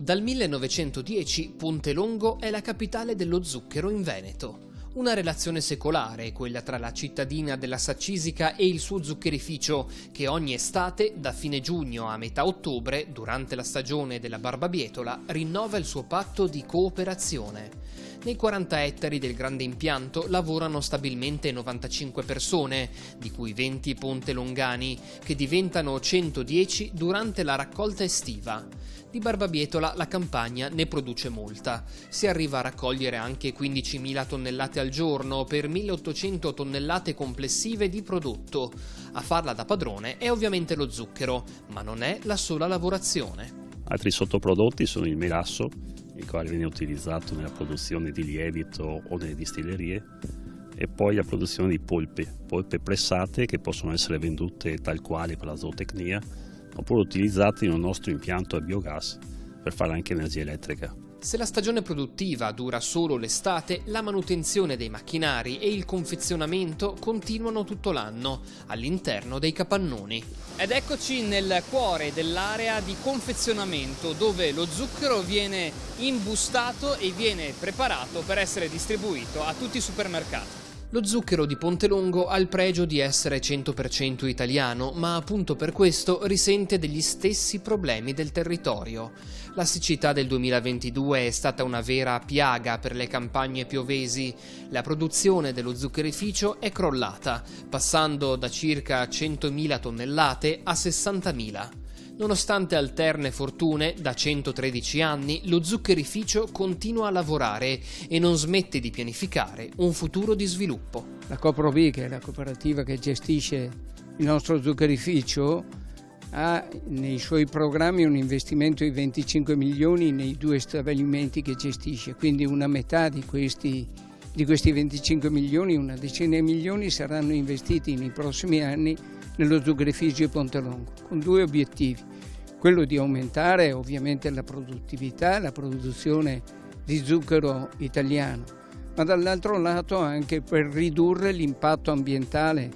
Dal 1910 Pontelongo è la capitale dello zucchero in Veneto. Una relazione secolare, quella tra la cittadina della Saccisica e il suo zuccherificio, che ogni estate, da fine giugno a metà ottobre, durante la stagione della barbabietola, rinnova il suo patto di cooperazione. Nei 40 ettari del grande impianto lavorano stabilmente 95 persone, di cui 20 pontelongani, che diventano 110 durante la raccolta estiva. Di barbabietola la campagna ne produce molta. Si arriva a raccogliere anche 15.000 tonnellate al giorno per 1.800 tonnellate complessive di prodotto. A farla da padrone è ovviamente lo zucchero, ma non è la sola lavorazione. Altri sottoprodotti sono il melasso, il quale viene utilizzato nella produzione di lievito o nelle distillerie, e poi la produzione di polpe pressate che possono essere vendute tal quali per la zootecnia, oppure utilizzate in un nostro impianto a biogas per fare anche energia elettrica. Se la stagione produttiva dura solo l'estate, la manutenzione dei macchinari e il confezionamento continuano tutto l'anno, all'interno dei capannoni. Ed eccoci nel cuore dell'area di confezionamento, dove lo zucchero viene imbustato e viene preparato per essere distribuito a tutti i supermercati. Lo zucchero di Pontelongo ha il pregio di essere 100% italiano, ma appunto per questo risente degli stessi problemi del territorio. La siccità del 2022 è stata una vera piaga per le campagne piovesi. La produzione dello zuccherificio è crollata, passando da circa 100.000 tonnellate a 60.000. Nonostante alterne fortune, da 113 anni lo zuccherificio continua a lavorare e non smette di pianificare un futuro di sviluppo. La Coprovì, che è la cooperativa che gestisce il nostro zuccherificio, ha nei suoi programmi un investimento di 25 milioni nei 2 stabilimenti che gestisce, quindi una metà di questi 25 milioni, una decina di milioni, saranno investiti nei prossimi anni nello zuccherificio di Pontelongo, con 2 obiettivi: quello di aumentare ovviamente la produttività, la produzione di zucchero italiano, ma dall'altro lato anche per ridurre l'impatto ambientale